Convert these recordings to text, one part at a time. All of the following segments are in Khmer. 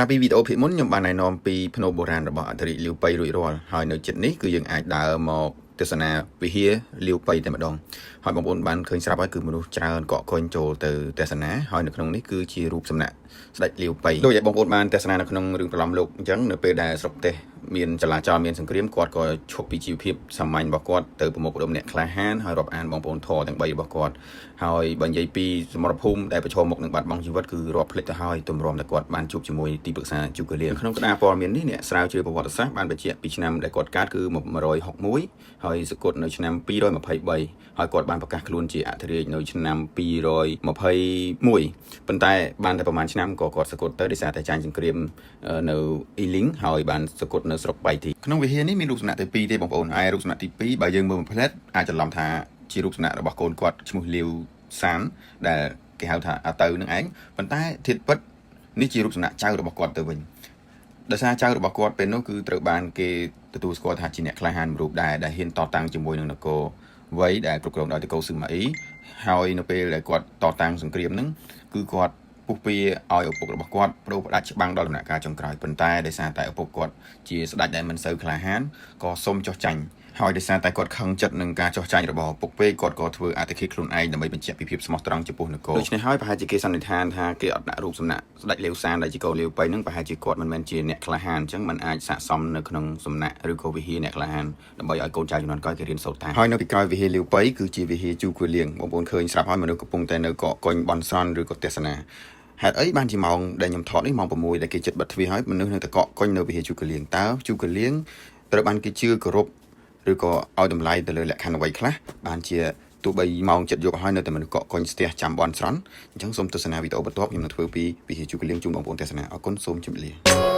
ពីវីដេអូភាគមុនខ្ញុំបានណែនាំពីភ្នូបុរាណរបស់អធិរាជលាវប៉ៃរួចរាល់ហើយនៅចិត្តនេះគឺយើងអាចដើរមកទស្សនាវិហារលាវប៉ៃតែម្ដងហើយបងប្អូនបានឃើញស្រាប់ហើយគឺមនុស្សច្រើនកកកុញចូលទៅទស្សនាហើយនៅក្នុងនេះគឺជារូបសំណាកស្ដេចលាវប៉ៃដោយឯបងប្អូនបានទស្សនានៅក្នុងរឿងប្រឡំលោកអញ្ចឹងនៅពេលដែលស្រុកទេសមានចលាចលមានសង្គ្រាមគាត់ក៏ឈប់ពីជីវភាពសាមញ្ញរបស់គាត់ទៅប្រមុខឧត្តមអ្នកក្លាហានហើយរាប់អានបងប្អូនធរទាំង3របស់គាត់ហើយបើនិយាយពីសមរភូមិដែលប្រឈមមុខនឹងបាត់បង់ជីវិតគឺរាប់ភ្លេចទៅហើយទម្រាំតែគាត់បានជួបជាមួយទីប្រឹក្សាជូកលៀនក្នុងក្តារព័ត៌មាននេះអ្នកស្រាវជ្រាវប្រវត្តិសាស្ត្របានបញ្ជាក់ពីឆ្នាំដែលគាត់កើតគឺ161ហើយសគត់នៅឆ្នាំ223ហើយគាត់បានប្រកាសខ្លួនជាអធិរាជនៅឆ្នាំ221ប៉ុន្តែបានតែប្រហែលឆ្នាំក៏គាត់សគត់ទៅដោយសារតែចាញ់សង្គ្រាមនៅអ៊ីលីងហើយបានសគត់នៅស្រុកបៃទីក្នុងវិហារនេះមានរូបសំណាកទី2ទេបងប្អូនហើយរូបសំណាកទី2បើយើងមើលមួយផ្លែតអាចច្រឡំថាជារូបសំណាករបស់កូនគាត់ឈ្មោះលាវសានដែលគេហៅថាអាទៅនឹងឯងប៉ុន្តែធាតុពិតនេះជារូបសំណាកចៅរបស់គាត់ទៅវិញដោយសារចៅរបស់គាត់ពេលនោះគឺត្រូវបានគេទទួលស្គាល់ថាជាអ្នកក្លាហានមួយរូបដែរដែលហ៊ានតតាំងជាមួយនឹងនគរវៃដែលគ្រប់គ្រងដោយតកូស៊ឺម៉ាអ៊ីហើយនៅពេលដែលគាត់តតាំងសង្គ្រាមហ្នឹងគឺគាត់ពុះពៀឲ្យឪពុករបស់គាត់ប្រូផ្ដាច់ច្បាំងដល់ដំណាក់កាលចុងក្រោយប៉ុន្តែដោយសារតែឪពុកគាត់ជាស្ដេចដែលមិនសូវក្លាហានក៏សុំចុះចាញ់ហើយដោយសារតែគាត់ខឹងចិត្តនឹងការចុះចាញ់របស់ឪពុកពេកគាត់ក៏ធ្វើអត្តឃាតខ្លួនឯងដើម្បីបញ្ជាក់ពីភាពស្មោះត្រង់ចំពោះនគរដូច្នេះហើយប្រហែលជាគេសន្និដ្ឋានថាគេអត់ដាក់រូបសំណាកស្ដេចលាវសានដែលជាកូនលាវប៉ៃហ្នឹងប្រហែលជាគាត់មិនមែនជាអ្នកក្លាហានអញ្ចឹងมันអាចស័ក្តិសមនៅក្នុងសំណាកឬក៏វិហារអ្នកក្លាហានដើម្បីឲ្យកូនចៅជំនាន់ក្រោយគេរៀនសូត្រតាមហើយនៅពីក្រោយវិហារលាវប៉ៃគឺជាវិហារជូគួលៀងបងប្អូនឃើញស្រាប់ហើយមនុស្សកំពុងតែនៅកកកុញបន់ស្រន់ឬក៏ទស្សនាហេតុអីបានជាម៉ោងដែលខ្ញុំថតនេះម៉ោង6ដែលគេចិត្តបិទទ្វារហើយមនុស្សនៅតែកកកុញនៅវិហារជូគលៀងតើជូគលៀងត្រូវបានគេជឿគោរពឬក៏ឲ្យតម្លៃទៅលើលក្ខខណ្ឌអ្វីខ្លះបានជាទោះបីម៉ោង7យប់ហើយនៅតែមនុស្សកកកុញស្ទះចាំបន់ស្រន់អញ្ចឹងសូមទស្សនាវីដេអូបន្ទាប់ខ្ញុំនឹងធ្វើពីវិហារជូគលៀងជូនបងប្អូនទស្សនាអរគុណសូមជម្រាបលា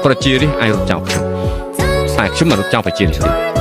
ប្រជារាស្ត្រអាចរត់ចោលខ្ញុំតែខ្ញុំមិនរត់ចោលប្រជារាស្ត្រទេ